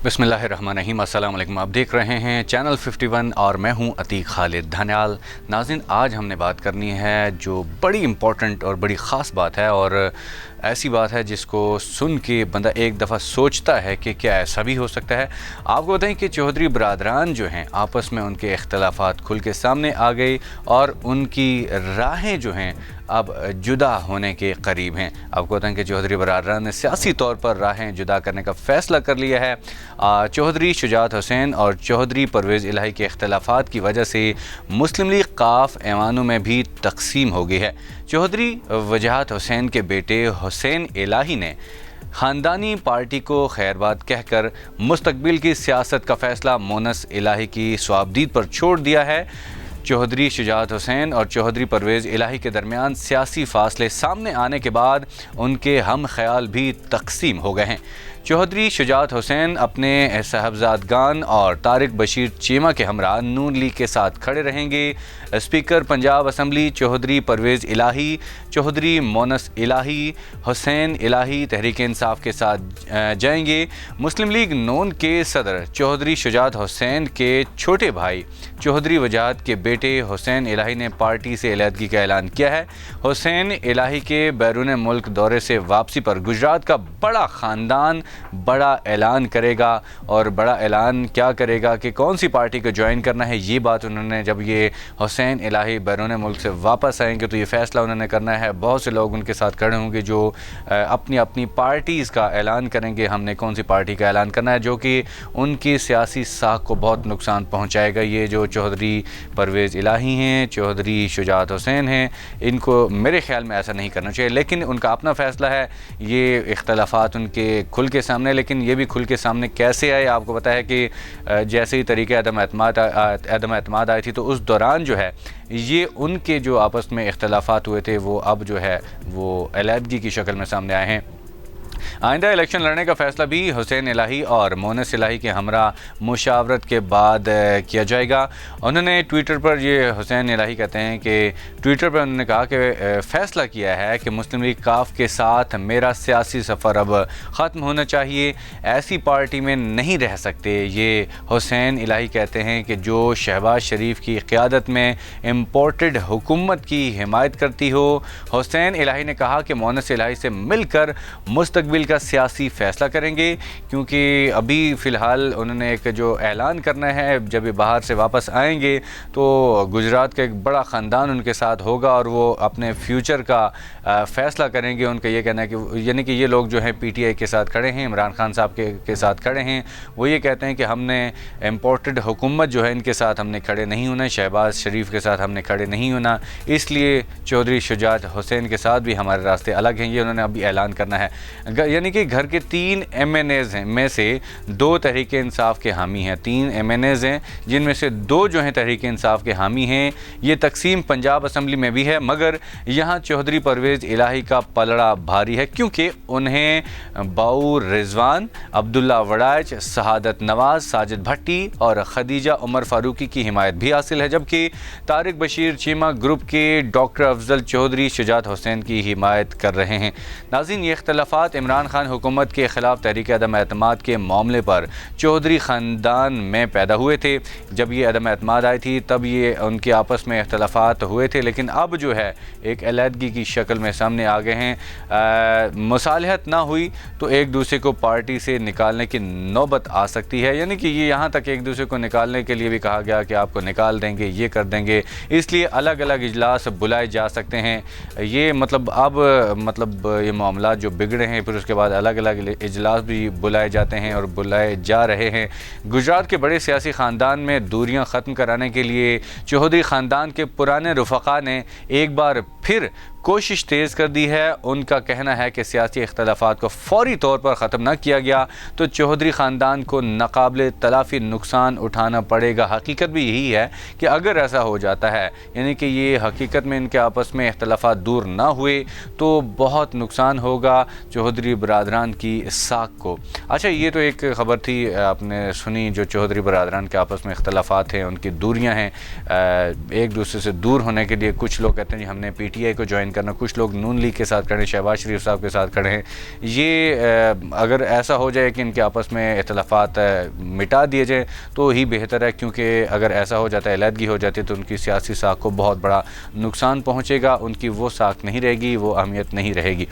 बिस्मिल्लाहिर्रहमानिर्रहीम। अस्सलाम वालेकुम। आप देख रहे हैं चैनल 51 और मैं हूं अतीक खालिद धन्याल। नाज़रीन, आज हमने बात करनी है जो बड़ी इम्पॉर्टेंट और बड़ी ख़ास बात है, और ऐसी बात है जिसको सुन के बंदा एक दफ़ा सोचता है कि क्या ऐसा भी हो सकता है। आपको बताएं कि चौधरी बरादरान जो हैं आपस में उनके इख्तलाफात खुल के सामने आ गई और उनकी राहें जो हैं अब जुदा होने के करीब हैं। आपको बताएं कि चौधरी बरादरान ने सियासी तौर पर राहें जुदा करने का फ़ैसला कर लिया है। चौधरी शुजात हुसैन और चौधरी परवेज़ इलाही के इख्तलाफात की वजह से मुस्लिम लीग काफ ऐवानों में भी तकसीम हो गई है। चौधरी वजाहत हुसैन के बेटे हुसैन इलाही ने ख़ानदानी पार्टी को खैरबाद कहकर मुस्तकबिल की सियासत का फ़ैसला मोनस इलाही की स्वाबदीद पर छोड़ दिया है। चौधरी शुजात हुसैन और चौधरी परवेज़ इलाही के दरमियान सियासी फासले सामने आने के बाद उनके हम ख्याल भी तकसीम हो गए हैं। चौधरी शुजात हुसैन अपने साहबजादगान और तारिक बशीर चीमा के हमरा नून लीग के साथ खड़े रहेंगे। स्पीकर पंजाब असम्बली चौधरी परवेज़ इलाही, चौधरी मोनस इलाही, हुसैन इलाही तहरीक इंसाफ के साथ जाएंगे। मुस्लिम लीग नून के सदर चौधरी शुजात हुसैन के छोटे भाई चौधरी वजाहत के बेटे हुसैन इलाही ने पार्टी से अलहदगी का ऐलान किया है। हुसैन इलाही के बैरून मुल्क दौरे से वापसी पर गुजरात का बड़ा ख़ानदान बड़ा ऐलान करेगा, और बड़ा ऐलान क्या करेगा कि कौन सी पार्टी को ज्वाइन करना है, ये बात उन्होंने जब ये हुसैन इलाही बैरून मुल्क से वापस आएंगे तो ये फ़ैसला उन्होंने करना है। बहुत से लोग उनके साथ खड़े होंगे जो अपनी अपनी पार्टीज़ का ऐलान करेंगे, हमने कौन सी पार्टी का ऐलान करना है, जो कि उनकी सियासी साख को बहुत नुकसान पहुँचाएगा। ये जो चौधरी परवेज़ इलाही हैं, चौधरी शुजात हुसैन हैं, इनको मेरे ख़्याल में ऐसा नहीं करना चाहिए, लेकिन उनका अपना फ़ैसला है। ये इख्तलाफात उनके खुल के सामने, लेकिन ये भी खुल के सामने कैसे आए, आपको पता है कि जैसे ही तरीके अदम एतमाद आई थी तो उस दौरान जो है ये उनके जो आपस में इख्तलाफात हुए थे वो अब जो है वो अलहदगी की शक्ल में सामने आए हैं। आइंदा इलेक्शन लड़ने का फ़ैसला भी हुसैन इलाही और मोनस इलाही के हमरा मुशावरत के बाद किया जाएगा। उन्होंने ट्विटर पर, ये हुसैन इलाही कहते हैं कि ट्विटर पर उन्होंने कहा कि फ़ैसला किया है कि मुस्लिम लीग काफ के साथ मेरा सियासी सफ़र अब ख़त्म होना चाहिए, ऐसी पार्टी में नहीं रह सकते। ये हुसैन इलाही कहते हैं कि जो शहबाज शरीफ की क़ियादत में इम्पोर्टेड हुकूमत की हिमायत करती हो। हुसैन इलाही ने कहा कि मोनस इलाही से मिलकर मुस्तकबिल का सियासी फ़ैसला करेंगे, क्योंकि अभी फ़िलहाल उन्होंने एक जो ऐलान करना है, जब ये बाहर से वापस आएंगे तो गुजरात का एक बड़ा ख़ानदान उनके साथ होगा और वो अपने फ्यूचर का फ़ैसला करेंगे। उनका ये कहना है कि यानी कि ये लोग जो हैं PTI के साथ खड़े हैं, इमरान खान साहब के साथ खड़े हैं, वो ये कहते हैं कि हमने इम्पोर्टेड हुकूमत जो है इनके साथ हमने खड़े नहीं होना, शहबाज शरीफ के साथ हमने खड़े नहीं होना, इसलिए चौधरी शुजात हुसैन के साथ भी हमारे रास्ते अलग हैं। ये उन्होंने अभी ऐलान करना है। यानी कि घर के 3 MNAs हैं में से 2 तहरीक इंसाफ के हामी हैं। 3 MNAs हैं जिनमें से 2 जो हैं तहरीक इंसाफ के हामी हैं। ये तकसीम पंजाब असम्बली में भी है, मगर यहाँ चौधरी परवेज़ इलाही का पलड़ा भारी है, क्योंकि उन्हें बाऊ रिजवान, अब्दुल्ला वड़ाइच, शहादत नवाज, साजिद भट्टी और खदीजा उमर फारूकी की हिमायत भी हासिल है, जबकि तारिक बशीर चीमा ग्रुप के डॉक्टर अफजल चौधरी शुजात हुसैन की हिमायत कर रहे हैं। नाज़रीन, ये इख्तलाफात इमरान खान हुकूमत के ख़िलाफ़ तहरीक अदम एतमाद के मामले पर चौधरी ख़ानदान में पैदा हुए थे। जब ये अदम एतमाद आई थी तब ये उनके आपस में इख्तलाफात हुए थे, लेकिन अब जो है एक अलहदगी की शक्ल में सामने आ गए हैं। मुसालहत ना हुई तो एक दूसरे को पार्टी से निकालने की नौबत आ सकती है, यानी कि ये यहाँ तक एक दूसरे को निकालने के लिए भी कहा गया कि आपको निकाल देंगे, ये कर देंगे, इसलिए अलग अलग इजलास बुलाए जा सकते हैं। ये मतलब अब ये मामला जो बिगड़े हैं, फिर उसके बाद अलग अलग इजलास भी बुलाए जाते हैं और बुलाए जा रहे हैं। गुजरात के बड़े सियासी ख़ानदान में दूरियां ख़त्म कराने के लिए चौधरी ख़ानदान के पुराने रुफ़क़ा ने एक बार फिर कोशिश तेज़ कर दी है। उनका कहना है कि सियासी इख्तलाफात को फ़ौरी तौर पर ख़त्म न किया गया तो चौधरी ख़ानदान को नाक़ाबिल तलाफ़ी नुकसान उठाना पड़ेगा। हकीकत भी यही है कि अगर ऐसा हो जाता है, यानी कि ये हकीकत में इनके आपस में इख्तलाफात दूर ना हुए तो बहुत नुकसान होगा चौधरी बरादरान की साख को। अच्छा, ये तो एक ख़बर थी आपने सुनी, जो चौधरी बरादरान के आपस में इख्तलाफात हैं, उनकी दूरियाँ हैं, एक दूसरे से दूर होने के लिए कुछ लोग कहते हैं जी हमने PTI को ज्वाइन کرنا, کچھ لوگ نون لیگ کے ساتھ کھڑے ہیں, شہباز شریف صاحب کے ساتھ کھڑے ہیں. یہ اگر ایسا ہو جائے کہ ان کے آپس میں اختلافات مٹا دیے جائیں تو ہی بہتر ہے, کیونکہ اگر ایسا ہو جاتا ہے, علیحدگی ہو جاتی ہے, تو ان کی سیاسی ساکھ کو بہت بڑا نقصان پہنچے گا, ان کی وہ ساکھ نہیں رہے گی, وہ اہمیت نہیں رہے گی.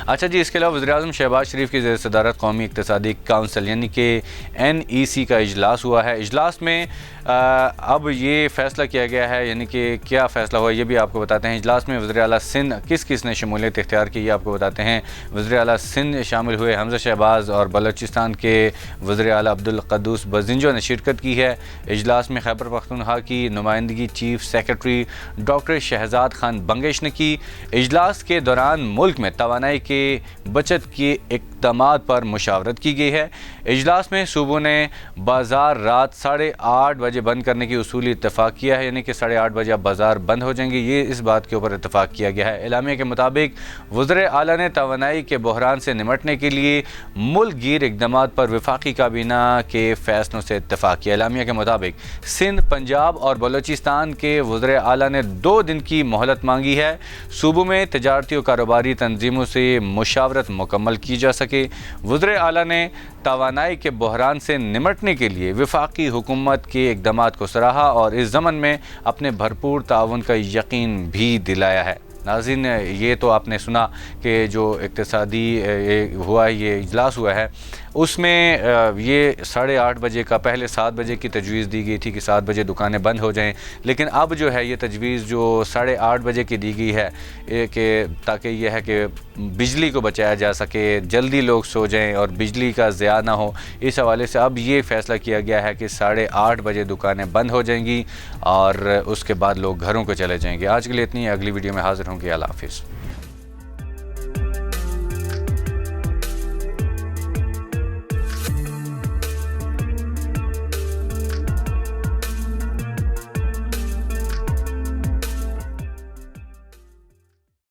اچھا جی, اس کے علاوہ وزیراعظم شہباز شریف کی زیر صدارت قومی اقتصادی کونسل یعنی کہ NEC کا اجلاس ہوا ہے. اجلاس میں اب یہ فیصلہ کیا گیا ہے, یعنی کہ کیا فیصلہ ہوا یہ بھی آپ کو بتاتے ہیں. اجلاس میں وزیر اعلیٰ سندھ کس کس نے شمولیت اختیار کی یہ آپ کو بتاتے ہیں. وزیر اعلیٰ سندھ شامل ہوئے حمزہ شہباز, اور بلوچستان کے وزیر اعلیٰ عبدالقدوس بزنجو نے شرکت کی ہے. اجلاس میں خیبر پختونخوا کی نمائندگی chief secretary doctor Shahzad Khan Bangash نے کی. اجلاس کے دوران ملک میں توانائی کے بچت کے اقدامات پر مشاورت کی گئی ہے. اجلاس میں صوبوں نے بازار رات 8:30 بجے بند کرنے کی اصولی اتفاق کیا ہے, یعنی کہ 8:30 بجے اب بازار بند ہو جائیں گے, یہ اس بات کے اوپر اتفاق کیا گیا ہے. اعلامیہ کے مطابق وزیر اعلیٰ نے توانائی کے بحران سے نمٹنے کے لیے ملک گیر اقدامات پر وفاقی کابینہ کے فیصلوں سے اتفاق کیا. اعلامیہ کے مطابق سندھ, پنجاب اور بلوچستان کے وزیر اعلیٰ نے 2 دن کی مہلت مانگی ہے, صوبوں میں تجارتی و کاروباری تنظیموں سے مشاورت مکمل کی جا سکے. وزیر اعلیٰ نے توانائی کے بحران سے نمٹنے کے لیے وفاقی حکومت کے اقدامات کو سراہا اور اس ضمن میں اپنے بھرپور تعاون کا یقین بھی دلایا ہے. ناظرین, یہ تو آپ نے سنا کہ جو اقتصادی یہ اجلاس ہوا ہے, اس میں یہ 8:30 بجے کا, پہلے 7 بجے کی تجویز دی گئی تھی کہ 7 بجے دکانیں بند ہو جائیں, لیکن اب جو ہے یہ تجویز جو 8:30 بجے کی دی گئی ہے کہ تاکہ یہ ہے کہ بجلی کو بچایا جا سکے, جلدی لوگ سو جائیں اور بجلی کا ضیاع نہ ہو, اس حوالے سے اب یہ فیصلہ کیا گیا ہے کہ 8:30 بجے دکانیں بند ہو جائیں گی اور اس کے بعد لوگ گھروں کو چلے جائیں گے. آج کے لیے اتنی, اگلی ویڈیو میں حاضر ہوں گے. اللہ حافظ.